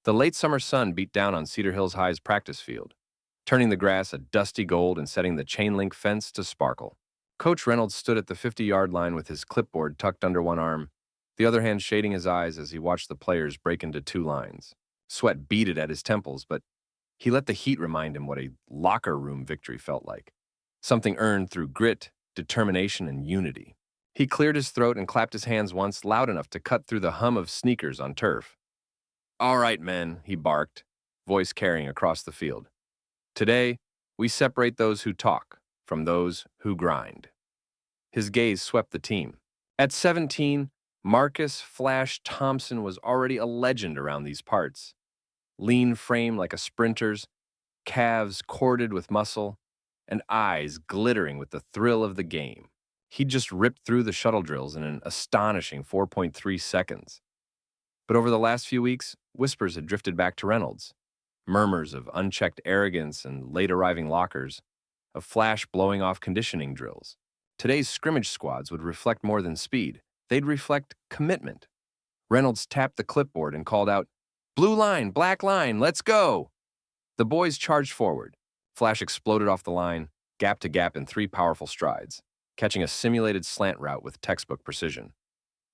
The late summer sun beat down on Cedar Hills High's practice field, turning the grass a dusty gold and setting the chain link fence to sparkle. Coach Reynolds stood at the 50-yard line with his clipboard tucked under one arm, the other hand shading his eyes as he watched the players break into two lines. Sweat beaded at his temples, but he let the heat remind him what a locker room victory felt like. Something earned through grit, determination, and unity. He cleared his throat and clapped his hands once, loud enough to cut through the hum of sneakers on turf. "All right, men," he barked, voice carrying across the field. "Today, we separate those who talk from those who grind." His gaze swept the team. At 17, Marcus Flash Thompson was already a legend around these parts. Lean frame like a sprinter's, calves corded with muscle, and eyes glittering with the thrill of the game. He just ripped through the shuttle drills in an astonishing 4.3 seconds. But over the last few weeks, whispers had drifted back to Reynolds. Murmurs of unchecked arrogance and late-arriving lockers, of Flash blowing off conditioning drills. Today's scrimmage squads would reflect more than speed. They'd reflect commitment. Reynolds tapped the clipboard and called out, "Blue line, black line, let's go!" The boys charged forward. Flash exploded off the line, gap to gap in 3 powerful strides, catching a simulated slant route with textbook precision.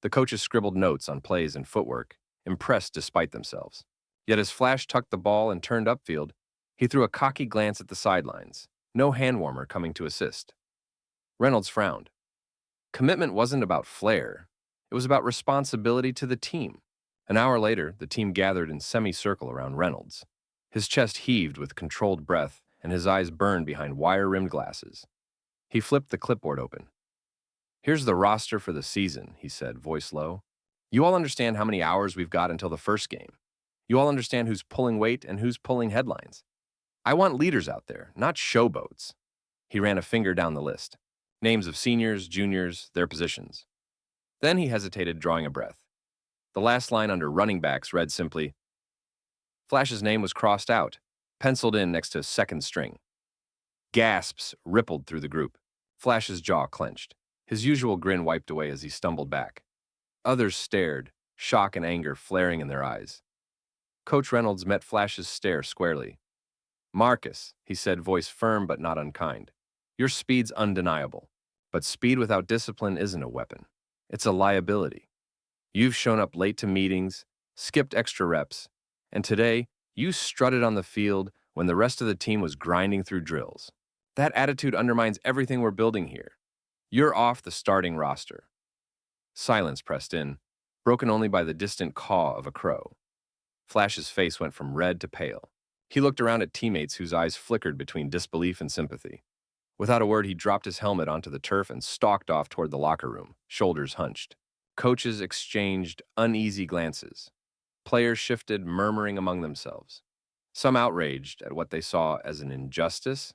The coaches scribbled notes on plays and footwork, impressed despite themselves. Yet as Flash tucked the ball and turned upfield, he threw a cocky glance at the sidelines, no hand warmer coming to assist. Reynolds frowned. Commitment wasn't about flair. It was about responsibility to the team. An hour later, the team gathered in semicircle around Reynolds. His chest heaved with controlled breath, and his eyes burned behind wire-rimmed glasses. He flipped the clipboard open. "Here's the roster for the season," he said, voice low. "You all understand how many hours we've got until the first game. You all understand who's pulling weight and who's pulling headlines. I want leaders out there, not showboats." He ran a finger down the list. Names of seniors, juniors, their positions. Then he hesitated, drawing a breath. The last line under running backs read simply, Flash's name was crossed out, penciled in next to second string. Gasps rippled through the group. Flash's jaw clenched. His usual grin wiped away as he stumbled back. Others stared, shock and anger flaring in their eyes. Coach Reynolds met Flash's stare squarely. "Marcus," he said, voice firm but not unkind, "your speed's undeniable, but speed without discipline isn't a weapon. It's a liability. You've shown up late to meetings, skipped extra reps, and today you strutted on the field when the rest of the team was grinding through drills. That attitude undermines everything we're building here. You're off the starting roster." Silence pressed in, broken only by the distant caw of a crow. Flash's face went from red to pale. He looked around at teammates whose eyes flickered between disbelief and sympathy. Without a word, he dropped his helmet onto the turf and stalked off toward the locker room, shoulders hunched. Coaches exchanged uneasy glances. Players shifted, murmuring among themselves. Some outraged at what they saw as an injustice,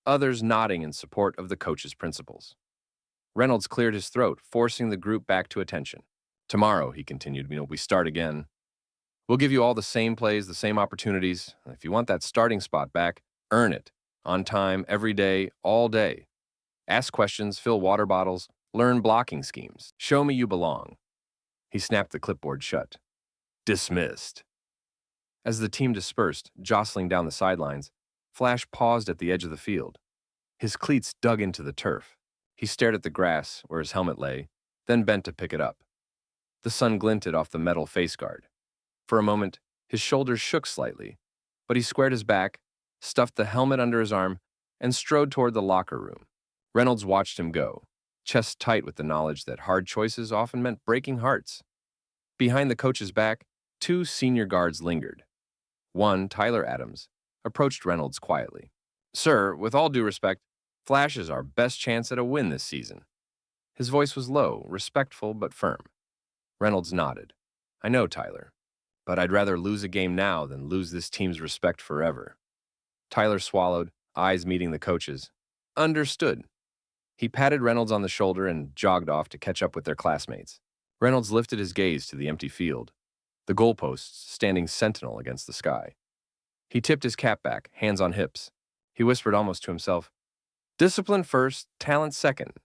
others nodding in support of the coach's principles. Reynolds cleared his throat, forcing the group back to attention. "Tomorrow," he continued, "we start again. We'll give you all the same plays, the same opportunities. If you want that starting spot back, earn it. On time, every day, all day. Ask questions, fill water bottles, learn blocking schemes. Show me you belong." He snapped the clipboard shut. "Dismissed." As the team dispersed, jostling down the sidelines, Flash paused at the edge of the field. His cleats dug into the turf. He stared at the grass where his helmet lay, then bent to pick it up. The sun glinted off the metal face guard. For a moment, his shoulders shook slightly, but he squared his back, stuffed the helmet under his arm, and strode toward the locker room. Reynolds watched him go, chest tight with the knowledge that hard choices often meant breaking hearts. Behind the coach's back, 2 senior guards lingered. One, Tyler Adams, approached Reynolds quietly. "Sir, with all due respect, Flash is our best chance at a win this season." His voice was low, respectful but firm. Reynolds nodded. "I know, Tyler, but I'd rather lose a game now than lose this team's respect forever." Tyler swallowed, eyes meeting the coach's. "Understood." He patted Reynolds on the shoulder and jogged off to catch up with their classmates. Reynolds lifted his gaze to the empty field, the goalposts standing sentinel against the sky. He tipped his cap back, hands on hips. He whispered almost to himself, "Discipline first, talent second."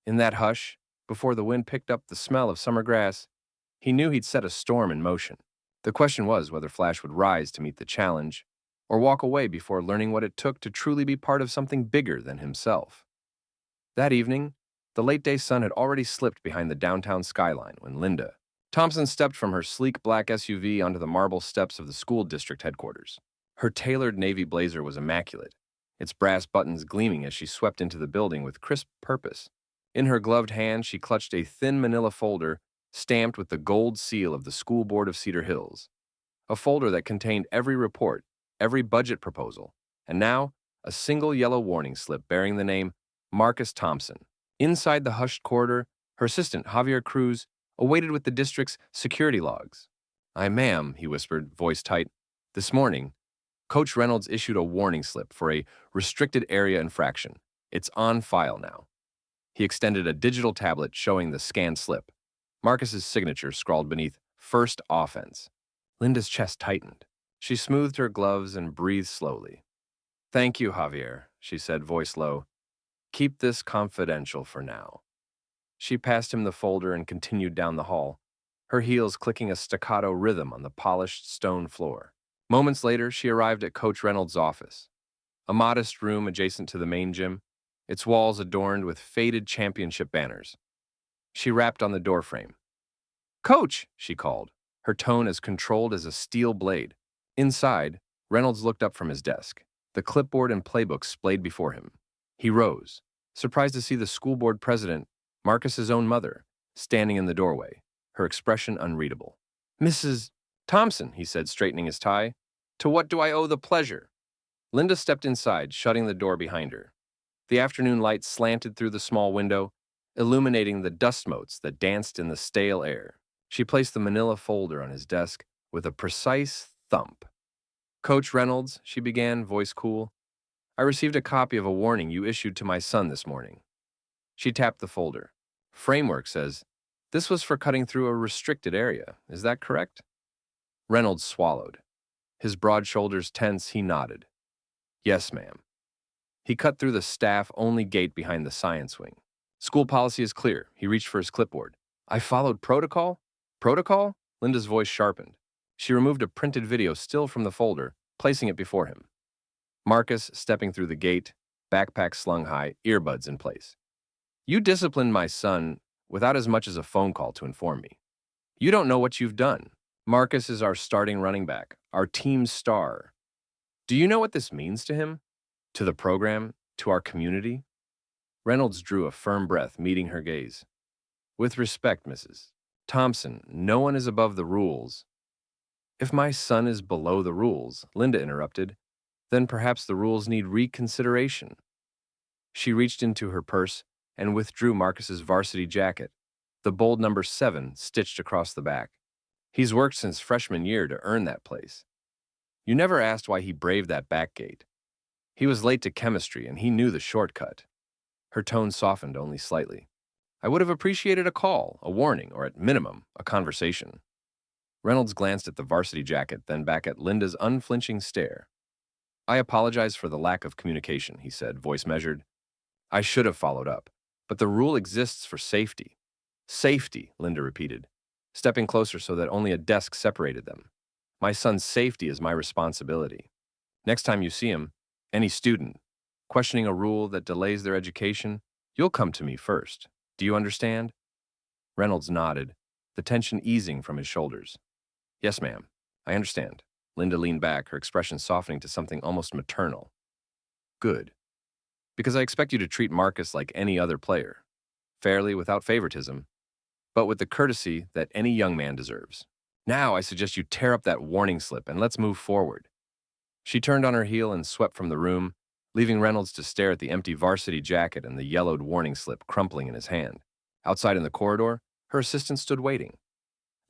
In that hush, before the wind picked up the smell of summer grass, he knew he'd set a storm in motion. The question was whether Flash would rise to meet the challenge or walk away before learning what it took to truly be part of something bigger than himself. That evening, the late-day sun had already slipped behind the downtown skyline when Linda Thompson stepped from her sleek black SUV onto the marble steps of the school district headquarters. Her tailored navy blazer was immaculate, its brass buttons gleaming as she swept into the building with crisp purpose. In her gloved hand, she clutched a thin manila folder stamped with the gold seal of the School Board of Cedar Hills, a folder that contained every report, every budget proposal, and now a single yellow warning slip bearing the name Marcus Thompson. Inside the hushed corridor, her assistant, Javier Cruz, awaited with the district's security logs. Ma'am, he whispered, voice tight. This morning, Coach Reynolds issued a warning slip for a restricted area infraction. It's on file now. He extended a digital tablet showing the scanned slip. Marcus's signature scrawled beneath First Offense. Linda's chest tightened. She smoothed her gloves and breathed slowly. Thank you, Javier, she said, voice low. Keep this confidential for now. She passed him the folder and continued down the hall, her heels clicking a staccato rhythm on the polished stone floor. Moments later, she arrived at Coach Reynolds' office, a modest room adjacent to the main gym, its walls adorned with faded championship banners. She rapped on the doorframe. Coach, she called, her tone as controlled as a steel blade. Inside, Reynolds looked up from his desk, the clipboard and playbook splayed before him. He rose, surprised to see the school board president, Marcus's own mother, standing in the doorway, her expression unreadable. Mrs. Thompson, he said, straightening his tie, to what do I owe the pleasure? Linda stepped inside, shutting the door behind her. The afternoon light slanted through the small window, illuminating the dust motes that danced in the stale air. She placed the manila folder on his desk with a precise thump. Coach Reynolds, she began, voice cool, I received a copy of a warning you issued to my son this morning. She tapped the folder. Framework says, this was for cutting through a restricted area. Is that correct? Reynolds swallowed. His broad shoulders tense, he nodded. Yes, ma'am. He cut through the staff-only gate behind the science wing. School policy is clear. He reached for his clipboard. I followed protocol? Protocol? Linda's voice sharpened. She removed a printed video still from the folder, placing it before him. Marcus stepping through the gate, backpack slung high, earbuds in place. You disciplined my son without as much as a phone call to inform me. You don't know what you've done. Marcus is our starting running back, our team's star. Do you know what this means to him? To the program? To our community? Reynolds drew a firm breath, meeting her gaze. With respect, Mrs. Thompson, no one is above the rules. If my son is below the rules, Linda interrupted, then perhaps the rules need reconsideration. She reached into her purse and withdrew Marcus's varsity jacket, the bold number 7 stitched across the back. He's worked since freshman year to earn that place. You never asked why he braved that back gate. He was late to chemistry and he knew the shortcut. Her tone softened only slightly. I would have appreciated a call, a warning, or at minimum, a conversation. Reynolds glanced at the varsity jacket, then back at Linda's unflinching stare. I apologize for the lack of communication, he said, voice measured. I should have followed up, but the rule exists for safety. Safety, Linda repeated, stepping closer so that only a desk separated them. My son's safety is my responsibility. Next time you see him, any student, questioning a rule that delays their education, you'll come to me first. Do you understand? Reynolds nodded, the tension easing from his shoulders. Yes, ma'am, I understand. Linda leaned back, her expression softening to something almost maternal. Good. Because I expect you to treat Marcus like any other player, fairly, without favoritism, but with the courtesy that any young man deserves. Now I suggest you tear up that warning slip and let's move forward. She turned on her heel and swept from the room, leaving Reynolds to stare at the empty varsity jacket and the yellowed warning slip crumpling in his hand. Outside in the corridor, her assistant stood waiting.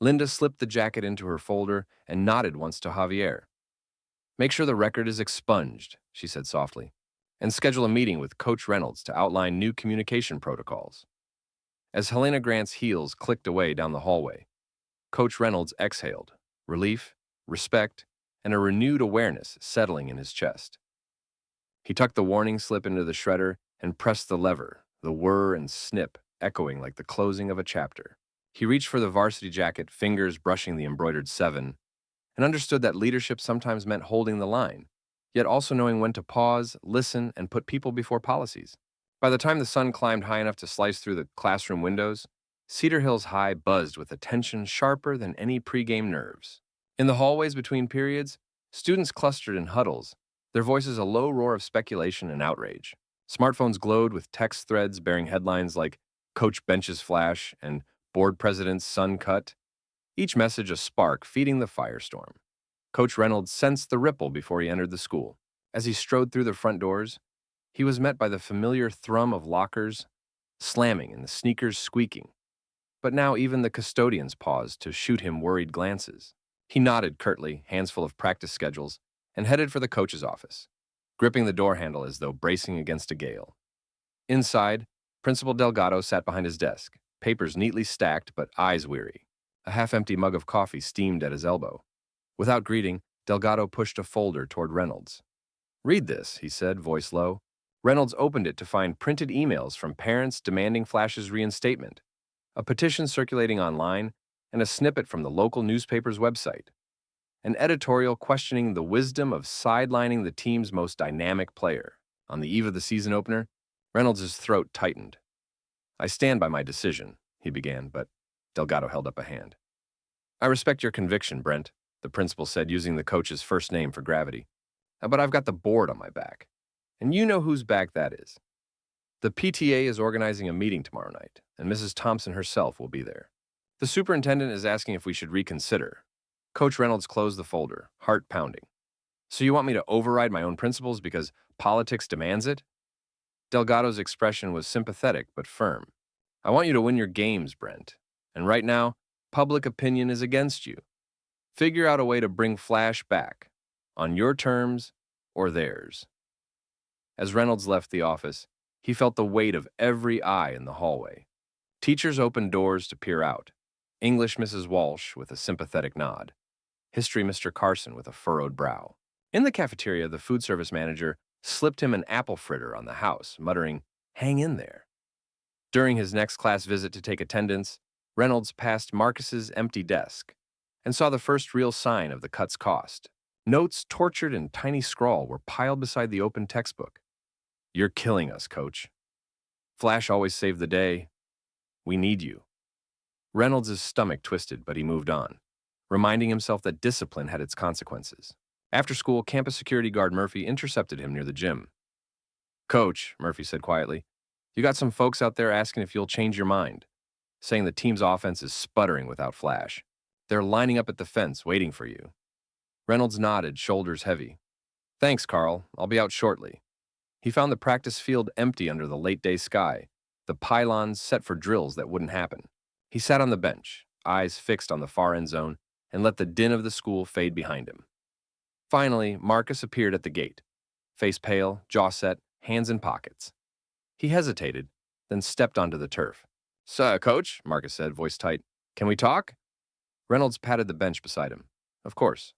Linda slipped the jacket into her folder and nodded once to Javier. Make sure the record is expunged, she said softly, and schedule a meeting with Coach Reynolds to outline new communication protocols. As Helena Grant's heels clicked away down the hallway, Coach Reynolds exhaled, relief, respect, and a renewed awareness settling in his chest. He tucked the warning slip into the shredder and pressed the lever, the whir and snip echoing like the closing of a chapter. He reached for the varsity jacket, fingers brushing the embroidered 7, and understood that leadership sometimes meant holding the line, yet also knowing when to pause, listen, and put people before policies. By the time the sun climbed high enough to slice through the classroom windows, Cedar Hills High buzzed with attention sharper than any pregame nerves. In the hallways between periods, students clustered in huddles, their voices a low roar of speculation and outrage. Smartphones glowed with text threads bearing headlines like Coach Bench's Flash and Board President's Sun Cut, each message a spark feeding the firestorm. Coach Reynolds sensed the ripple before he entered the school. As he strode through the front doors, he was met by the familiar thrum of lockers slamming and the sneakers squeaking. But now even the custodians paused to shoot him worried glances. He nodded curtly, hands full of practice schedules, and headed for the coach's office, gripping the door handle as though bracing against a gale. Inside, Principal Delgado sat behind his desk, papers neatly stacked but eyes weary. A half-empty mug of coffee steamed at his elbow. Without greeting, Delgado pushed a folder toward Reynolds. "Read this," he said, voice low. Reynolds opened it to find printed emails from parents demanding Flash's reinstatement, a petition circulating online, and a snippet from the local newspaper's website. An editorial questioning the wisdom of sidelining the team's most dynamic player. On the eve of the season opener, Reynolds' throat tightened. "I stand by my decision," he began, but Delgado held up a hand. "I respect your conviction, Brent," the principal said, using the coach's first name for gravity. "But I've got the board on my back. And you know whose back that is. The PTA is organizing a meeting tomorrow night, and Mrs. Thompson herself will be there. The superintendent is asking if we should reconsider." Coach Reynolds closed the folder, heart pounding. "So you want me to override my own principles because politics demands it?" Delgado's expression was sympathetic but firm. "I want you to win your games, Brent. And right now, public opinion is against you. Figure out a way to bring Flash back, on your terms or theirs." As Reynolds left the office, he felt the weight of every eye in the hallway. Teachers opened doors to peer out. English Mrs. Walsh with a sympathetic nod. History Mr. Carson with a furrowed brow. In the cafeteria, the food service manager slipped him an apple fritter on the house, muttering, "Hang in there." During his next class visit to take attendance, Reynolds passed Marcus's empty desk and saw the first real sign of the cut's cost. Notes tortured in tiny scrawl were piled beside the open textbook. "You're killing us, Coach. Flash always saved the day. We need you." Reynolds' stomach twisted, but he moved on, reminding himself that discipline had its consequences. After school, campus security guard Murphy intercepted him near the gym. "Coach," Murphy said quietly, "you got some folks out there asking if you'll change your mind, saying the team's offense is sputtering without Flash. They're lining up at the fence, waiting for you." Reynolds nodded, shoulders heavy. "Thanks, Carl. I'll be out shortly." He found the practice field empty under the late-day sky, the pylons set for drills that wouldn't happen. He sat on the bench, eyes fixed on the far end zone, and let the din of the school fade behind him. Finally, Marcus appeared at the gate, face pale, jaw set, hands in pockets. He hesitated, then stepped onto the turf. "Sir, Coach," Marcus said, voice tight, "can we talk?" Reynolds patted the bench beside him. "Of course."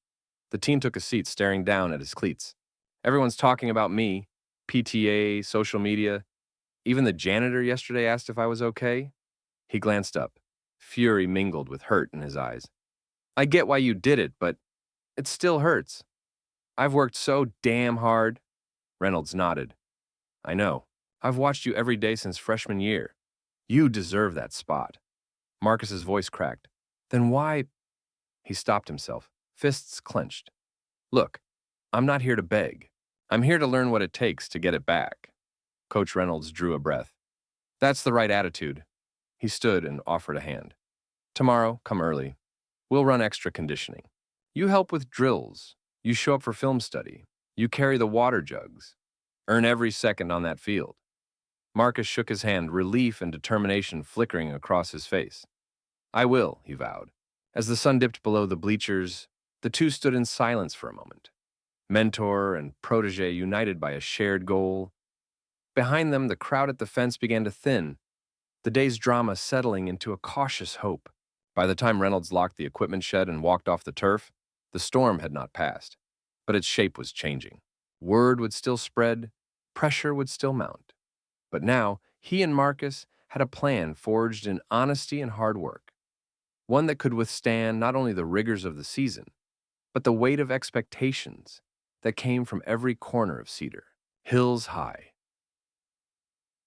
The teen took a seat, staring down at his cleats. "Everyone's talking about me, PTA, social media. Even the janitor yesterday asked if I was okay." He glanced up, fury mingled with hurt in his eyes. "I get why you did it, but it still hurts. I've worked so damn hard." Reynolds nodded. "I know. I've watched you every day since freshman year. You deserve that spot." Marcus's voice cracked. "Then why—" He stopped himself, fists clenched. "Look, I'm not here to beg. I'm here to learn what it takes to get it back." Coach Reynolds drew a breath. "That's the right attitude." He stood and offered a hand. "Tomorrow, come early. We'll run extra conditioning. You help with drills. You show up for film study. You carry the water jugs. Earn every second on that field." Marcus shook his hand, relief and determination flickering across his face. "I will," he vowed. As the sun dipped below the bleachers, the two stood in silence for a moment. Mentor and protege united by a shared goal. Behind them, the crowd at the fence began to thin, the day's drama settling into a cautious hope. By the time Reynolds locked the equipment shed and walked off the turf, the storm had not passed, but its shape was changing. Word would still spread, pressure would still mount. But now, he and Marcus had a plan forged in honesty and hard work, one that could withstand not only the rigors of the season, but the weight of expectations that came from every corner of Cedar Hills High.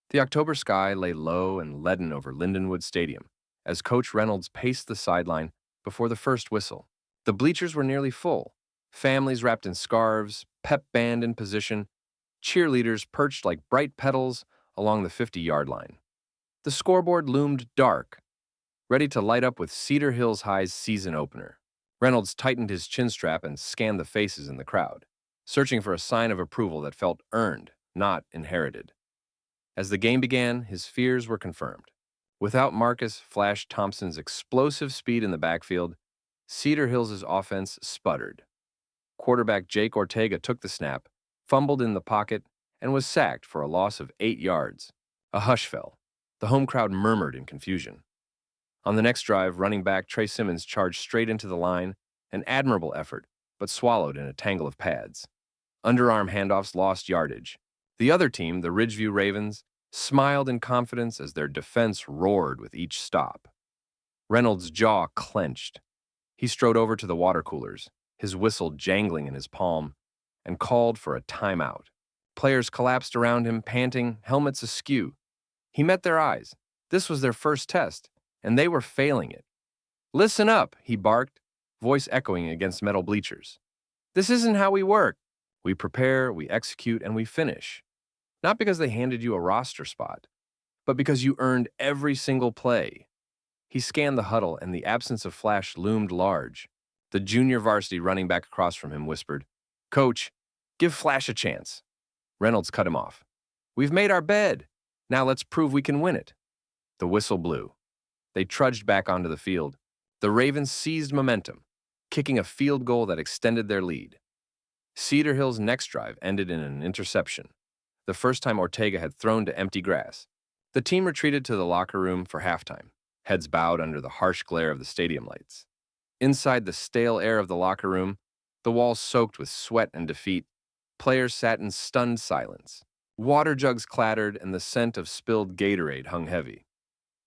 The October sky lay low and leaden over Lindenwood Stadium as Coach Reynolds paced the sideline before the first whistle. The bleachers were nearly full, families wrapped in scarves, pep band in position, cheerleaders perched like bright petals along the 50-yard line. The scoreboard loomed dark, ready to light up with Cedar Hills High's season opener. Reynolds tightened his chin strap and scanned the faces in the crowd, searching for a sign of approval that felt earned, not inherited. As the game began, his fears were confirmed. Without Marcus Flash Thompson's explosive speed in the backfield, Cedar Hills' offense sputtered. Quarterback Jake Ortega took the snap, fumbled in the pocket, and was sacked for a loss of 8 yards. A hush fell. The home crowd murmured in confusion. On the next drive, running back Trey Simmons charged straight into the line, an admirable effort, but swallowed in a tangle of pads. Underarm handoffs lost yardage. The other team, the Ridgeview Ravens, smiled in confidence as their defense roared with each stop. Reynolds' jaw clenched. He strode over to the water coolers, his whistle jangling in his palm, and called for a timeout. Players collapsed around him, panting, helmets askew. He met their eyes. This was their first test, and they were failing it. "Listen up," he barked, voice echoing against metal bleachers. "This isn't how we work. We prepare, we execute, and we finish. Not because they handed you a roster spot, but because you earned every single play." He scanned the huddle, and the absence of Flash loomed large. The junior varsity running back across from him whispered, "Coach, give Flash a chance." Reynolds cut him off. "We've made our bed. Now let's prove we can win it." The whistle blew. They trudged back onto the field. The Ravens seized momentum, kicking a field goal that extended their lead. Cedar Hill's next drive ended in an interception, the first time Ortega had thrown to empty grass. The team retreated to the locker room for halftime, heads bowed under the harsh glare of the stadium lights. Inside the stale air of the locker room, the walls soaked with sweat and defeat, players sat in stunned silence. Water jugs clattered, and the scent of spilled Gatorade hung heavy.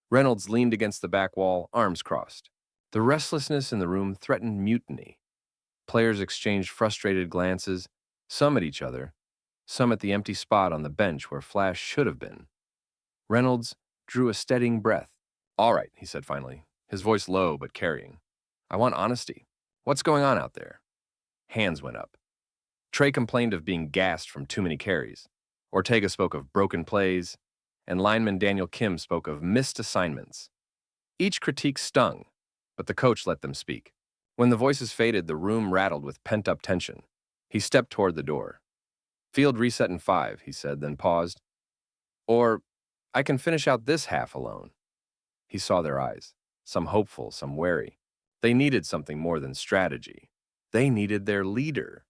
Reynolds leaned against the back wall, arms crossed. The restlessness in the room threatened mutiny. Players exchanged frustrated glances, some at each other, some at the empty spot on the bench where Flash should have been. Reynolds drew a steadying breath. "All right," he said finally, his voice low but carrying. "I want honesty. What's going on out there?" Hands went up. Trey complained of being gassed from too many carries. Ortega spoke of broken plays, and lineman Daniel Kim spoke of missed assignments. Each critique stung, but the coach let them speak. When the voices faded, the room rattled with pent-up tension. He stepped toward the door. "Field reset in 5, he said, then paused. "Or I can finish out this half alone." He saw their eyes, some hopeful, some wary. They needed something more than strategy. They needed their leader.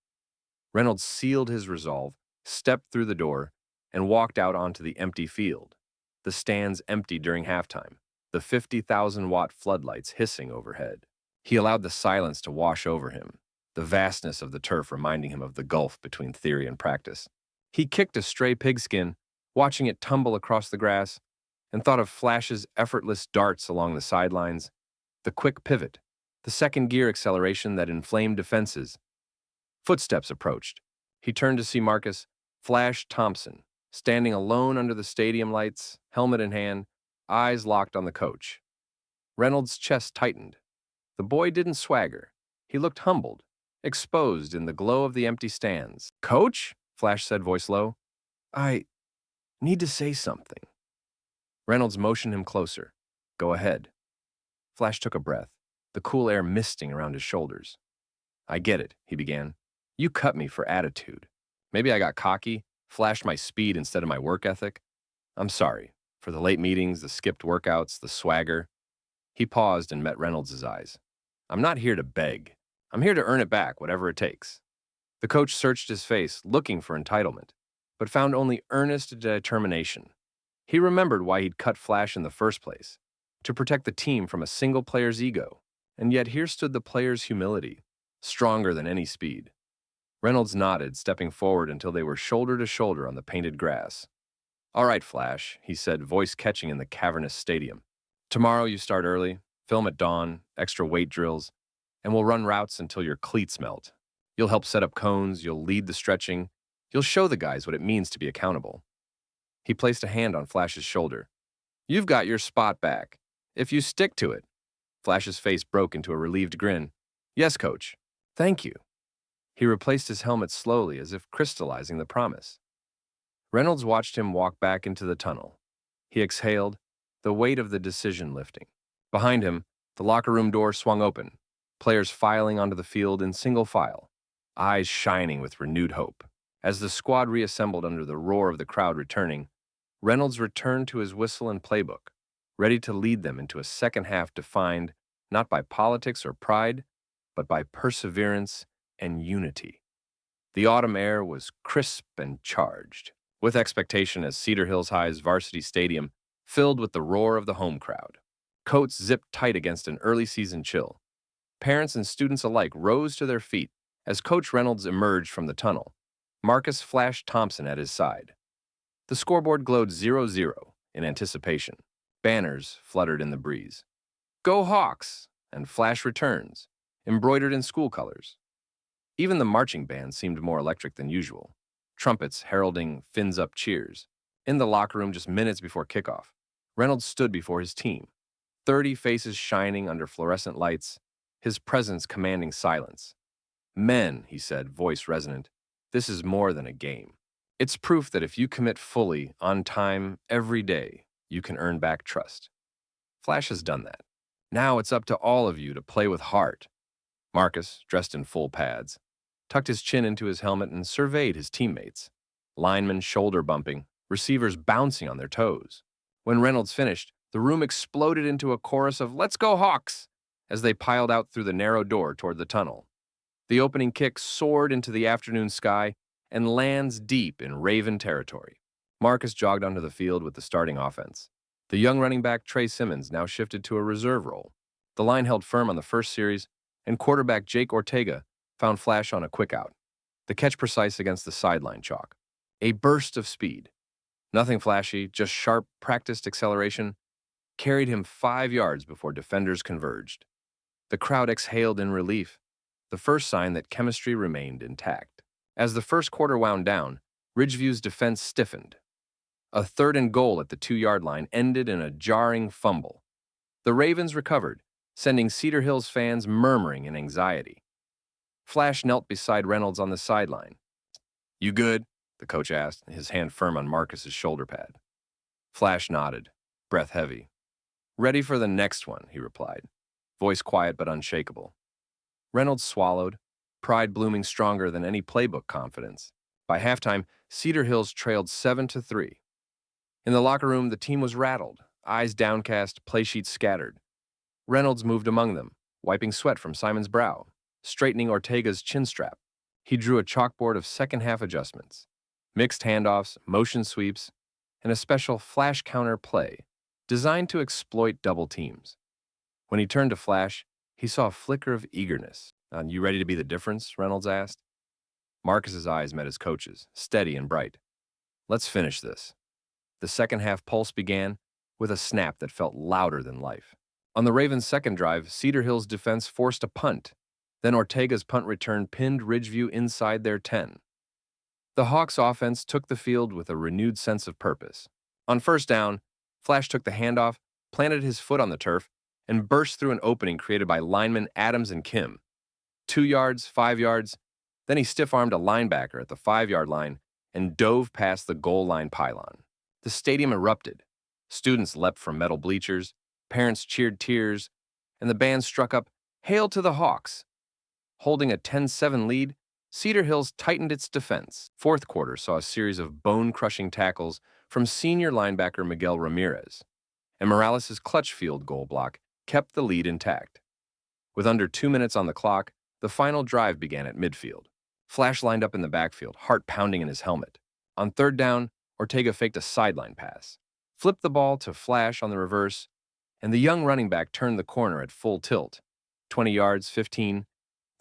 Reynolds sealed his resolve, stepped through the door, and walked out onto the empty field. The stands empty during halftime, the 50,000-watt floodlights hissing overhead. He allowed the silence to wash over him, the vastness of the turf reminding him of the gulf between theory and practice. He kicked a stray pigskin, watching it tumble across the grass, and thought of Flash's effortless darts along the sidelines, the quick pivot, the second-gear acceleration that inflamed defenses. Footsteps approached. He turned to see Marcus Flash Thompson, standing alone under the stadium lights, helmet in hand, eyes locked on the coach. Reynolds' chest tightened. The boy didn't swagger. He looked humbled, exposed in the glow of the empty stands. "Coach?" Flash said, voice low. "I need to say something." Reynolds motioned him closer. "Go ahead." Flash took a breath, the cool air misting around his shoulders. "I get it," he began. "You cut me for attitude. Maybe I got cocky, flashed my speed instead of my work ethic. I'm sorry for the late meetings, the skipped workouts, the swagger." He paused and met Reynolds' eyes. "I'm not here to beg. I'm here to earn it back, whatever it takes." The coach searched his face, looking for entitlement, but found only earnest determination. He remembered why he'd cut Flash in the first place, to protect the team from a single player's ego. And yet here stood the player's humility, stronger than any speed. Reynolds nodded, stepping forward until they were shoulder to shoulder on the painted grass. "All right, Flash," he said, voice catching in the cavernous stadium. "Tomorrow you start early, film at dawn, extra weight drills, and we'll run routes until your cleats melt. You'll help set up cones, you'll lead the stretching, you'll show the guys what it means to be accountable. He placed a hand on Flash's shoulder. You've got your spot back. If you stick to it. Flash's face broke into a relieved grin. Yes, coach. Thank you. He replaced his helmet slowly, as if crystallizing the promise. Reynolds watched him walk back into the tunnel. He exhaled, the weight of the decision lifting. Behind him, the locker room door swung open, players filing onto the field in single file, eyes shining with renewed hope. As the squad reassembled under the roar of the crowd returning, Reynolds returned to his whistle and playbook, ready to lead them into a second half defined not by politics or pride, but by perseverance and unity. The autumn air was crisp and charged, with expectation as Cedar Hills High's varsity stadium filled with the roar of the home crowd. Coats zipped tight against an early season chill. Parents and students alike rose to their feet as Coach Reynolds emerged from the tunnel, Marcus Flash Thompson at his side. The scoreboard glowed 0-0 in anticipation. Banners fluttered in the breeze. Go Hawks! And Flash returns, embroidered in school colors. Even the marching band seemed more electric than usual, trumpets heralding fins-up cheers. In the locker room just minutes before kickoff, Reynolds stood before his team, 30 faces shining under fluorescent lights, his presence commanding silence. Men, he said, voice resonant, this is more than a game. It's proof that if you commit fully, on time, every day, you can earn back trust. Flash has done that. Now it's up to all of you to play with heart. Marcus, dressed in full pads, tucked his chin into his helmet and surveyed his teammates. Linemen shoulder bumping, receivers bouncing on their toes. When Reynolds finished, the room exploded into a chorus of "Let's go Hawks!" as they piled out through the narrow door toward the tunnel. The opening kick soared into the afternoon sky and lands deep in Raven territory. Marcus jogged onto the field with the starting offense. The young running back Trey Simmons now shifted to a reserve role. The line held firm on the first series, and quarterback Jake Ortega found Flash on a quick out. The catch precise against the sideline chalk. A burst of speed. Nothing flashy, just sharp, practiced acceleration, carried him 5 yards before defenders converged. The crowd exhaled in relief, the first sign that chemistry remained intact. As the first quarter wound down, Ridgeview's defense stiffened. A 3rd and goal at the 2-yard line ended in a jarring fumble. The Ravens recovered, sending Cedar Hills fans murmuring in anxiety. Flash knelt beside Reynolds on the sideline. You good? The coach asked, his hand firm on Marcus's shoulder pad. Flash nodded, breath heavy. Ready for the next one, he replied, voice quiet but unshakable. Reynolds swallowed, pride blooming stronger than any playbook confidence. By halftime, Cedar Hills trailed 7-3. In the locker room, the team was rattled, eyes downcast, play sheets scattered. Reynolds moved among them, wiping sweat from Simon's brow, straightening Ortega's chin strap. He drew a chalkboard of second-half adjustments, mixed handoffs, motion sweeps, and a special flash counter play designed to exploit double teams. When he turned to Flash, he saw a flicker of eagerness. You ready to be the difference? Reynolds asked. Marcus's eyes met his coach's, steady and bright. Let's finish this. The second-half pulse began with a snap that felt louder than life. On the Ravens' second drive, Cedar Hills' defense forced a punt. Then Ortega's punt return pinned Ridgeview inside their 10. The Hawks' offense took the field with a renewed sense of purpose. On first down, Flash took the handoff, planted his foot on the turf, and burst through an opening created by linemen Adams and Kim. 2 yards, 5 yards, then he stiff-armed a linebacker at the 5-yard line and dove past the goal line pylon. The stadium erupted. Students leapt from metal bleachers, parents cheered tears, and the band struck up "Hail to the Hawks." Holding a 10-7 lead, Cedar Hills tightened its defense. Fourth quarter saw a series of bone-crushing tackles from senior linebacker Miguel Ramirez, and Morales' clutch field goal block kept the lead intact. With under 2 minutes on the clock, the final drive began at midfield. Flash lined up in the backfield, heart pounding in his helmet. On third down, Ortega faked a sideline pass, flipped the ball to Flash on the reverse, and the young running back turned the corner at full tilt, 20 yards, 15,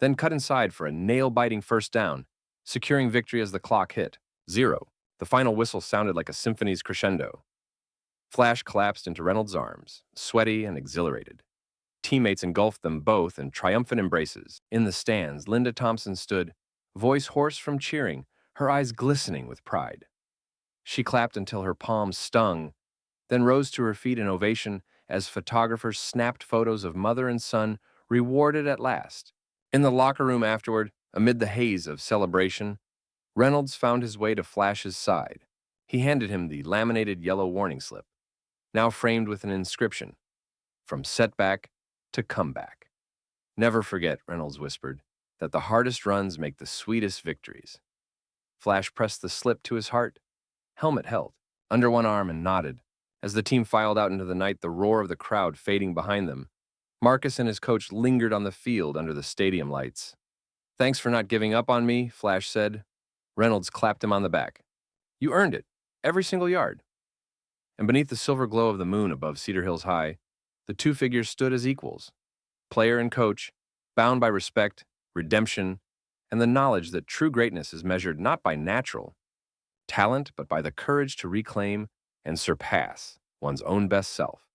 then cut inside for a nail-biting first down, securing victory as the clock hit 0. The final whistle sounded like a symphony's crescendo. Flash collapsed into Reynolds' arms, sweaty and exhilarated. Teammates engulfed them both in triumphant embraces. In the stands, Linda Thompson stood, voice hoarse from cheering, her eyes glistening with pride. She clapped until her palms stung, then rose to her feet in ovation as photographers snapped photos of mother and son, rewarded at last. In the locker room afterward, amid the haze of celebration, Reynolds found his way to Flash's side. He handed him the laminated yellow warning slip, now framed with an inscription, "From setback to comeback." "Never forget," Reynolds whispered, "that the hardest runs make the sweetest victories." Flash pressed the slip to his heart, helmet held, under one arm, and nodded. As the team filed out into the night, the roar of the crowd fading behind them, Marcus and his coach lingered on the field under the stadium lights. "Thanks for not giving up on me," Flash said. Reynolds clapped him on the back. "You earned it, every single yard." And beneath the silver glow of the moon above Cedar Hills High, the two figures stood as equals, player and coach, bound by respect, redemption, and the knowledge that true greatness is measured not by natural talent, but by the courage to reclaim and surpass one's own best self.